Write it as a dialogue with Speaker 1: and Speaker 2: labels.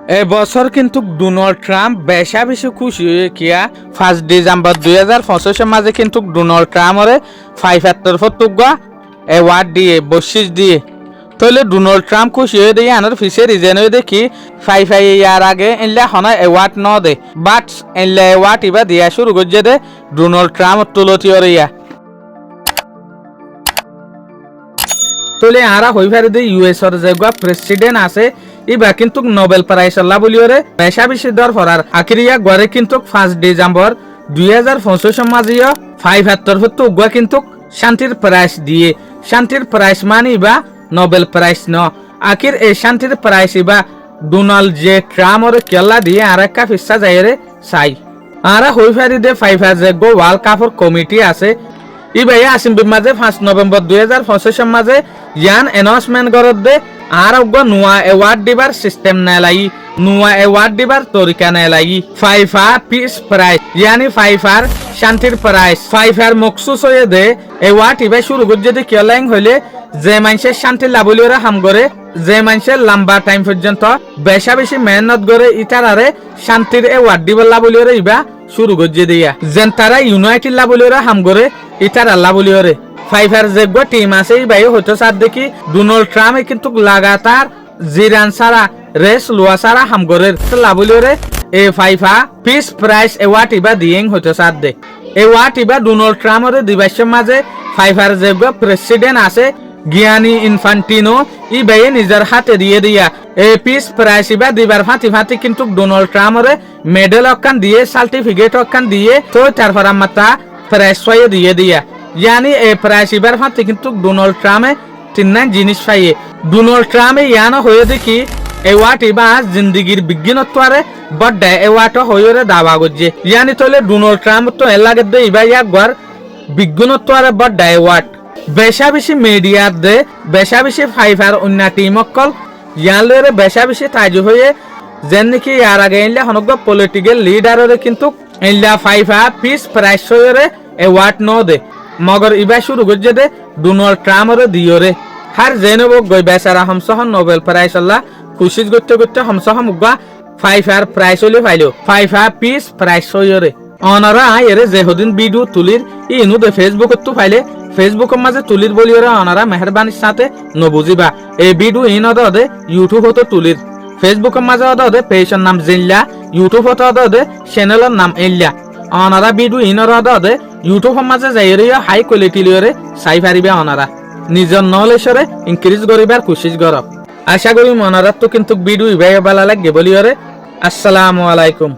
Speaker 1: এবছর কিন্তু Donald Trump বেশি খুশি হয়ে কিয়া 5 ডিসেম্বর 2025 মাঝে কিন্তু ডোনাল্ড ট্রাম্পরে 75 অ্যাওয়ার্ড দিয়ে বকশিস দিয়ে তাহলে ডোনাল্ড ট্রাম্প খুশি হয়ে দিয়ে আনার ফিসে রিজেন হয়ে দেখি 5 ইয়ার আগে এনলা হনা অ্যাওয়ার্ড ন দে বাট এনলা অ্যাওয়ার্ড ইবা দিয়া শুরু করছে দে ডোনাল্ড ট্রাম্প তুলতি ওরিয়া তাহলে আরা হই ফারে দে ইউএস এর যে প্রেসিডেন্ট আছে ইবা কিন্তু নোবেল প্রাইজ আল্লাহ বলিওরে বেশি দর ফরার আখিরিয়া গরে কিন্তু 5 ডিসেম্বর 2025 মাঝিও 75 কিন্তু শান্তির প্রাইজ দিয়ে শান্তির প্রাইজ মানে ইবা নোবেল প্রাইজ ন আখির এই শান্তির প্রাইজ ইবা ডোনাল্ড জে ট্রাম্প ওর কেলা দিয়ে আর একটা ফিসা যাইরে চাই আরা হই ফারি দে 5 যে ওয়ার্ল্ড কাপর কমিটি আছে ইবাই আসিম মাঝে 5 নভেম্বর 2025 মাঝে ইয়ান অ্যানাউন্সমেন্ট করত দে আর নুয়া অ্যাওয়ার্ড দিবার সিস্টেম নেলাই নুয়া অ্যাওয়ার্ড দিবার তরিকা নেলাই ফাইফা পিস প্রাইজ ইয়ানি ফাইফার শান্তির প্রাইজ ফাইফার মকসুস হয়ে দে অ্যাওয়ার্ড ইবাই শুরু করে যদি কেলাইং হইলে যে মানুষের শান্তি লাভলিওরা হাম করে যে মানুষের লম্বা টাইম পর্যন্ত বেশি মেহনত করে ইতারারে শান্তির অ্যাওয়ার্ড দিবার লাভলিওরা ইবা শুরু করে দিয়া যেন তারা ইউনাইটেড লাভলিওরা হাম করে ইতারা লাভলিওরে ফাইফার যে টিম আছে ইবাই হয়তো সার দেখি ডোনাল্ড ট্রাম্প কিন্তু লাগাতার জিরান সারা রেস লোয়া সারা হাম করে লাভলিওরে এ ফাইফা পিস প্রাইজ অ্যাওয়ার্ড ইবা দিয়েং হয়তো সার দে অ্যাওয়ার্ড ইবা ডোনাল্ড ট্রাম্পের দিবাসের মাঝে ফাইফার যে প্রেসিডেন্ট আছে গিয়ানি ইনফান্টিনো ইবাই নিজের হাতে দিয়ে দিয়া এই পিস প্রাইজ ইবা দিবার ফাঁতি কিন্তু ডোনাল্ড ট্রাম্পরে মেডেল অকান দিয়ে সার্টিফিকেট অকান দিয়ে তো তারপর মাতা প্রাইজ দিয়ে দিয়া यानी ए प्राइस इबार फाते কিন্তু ডোনাল্ড ট্রাম্পে তিননা জিনিস পাইয়ে ডোনাল্ড ট্রাম্পে ইয়ানো হয়ে দেখি এওয়াট ইবা জিন্দেগির বিজ্ঞানত্বরে বড় এওয়াট হয়রে দাবা গজে ইয়ানি তোলে ডোনাল্ড ট্রাম্প তো এলাগে দে ইবা ইয়াগবার বিজ্ঞানত্বরে বড় এওয়াট বেশি মিডিয়া দে বেশি ফাইফার অন্য টিম অকল ইয়ালরে বেশি তাজু হয়ে যেন নাকি ইয়ার আগে ইনলা হনগ পলিটিক্যাল লিডাররে কিন্তু ইনলা ফাইফা পিস প্রাইজ হয়রে এওয়াট ন দে मगर इबा शुरू गजे दे डोनाल्ड ट्राम्प रे दियोरे हर जेनबो गय बेचारा हमसह नोबेल प्राइज अल्लाह खुशी गत्ते हमसह मुगा 5 यार प्राइज होले फाइलो 5 पीस प्राइज होयरे অনারা এরে যেহদিন ভিডিও তুলির ইনু দে ফেসবুক তো ফাইলে ফেসবুক মাঝে তুলির বলিওরা অনারা মেহেরবানির সাথে নবুজিবা এই ভিডিও ইন দে ইউটিউব হতে তুলির ফেসবুক মাঝে দে পেজের নাম জিল্লা ইউটিউব হতে দে চ্যানেলের নাম ইল্লা অনারা ভিডিও ইনর দে ইউটিউব মাঝে যাইরে হাই কোয়ালিটি লিওরে চাই পারিবে অনারা নিজের নলেজরে ইনক্রিজ করিবার কোশিশ করব আশা করি মনারা তো কিন্তু ভিডিও ভালো লাগে বলিওরে আসসালামু আলাইকুম।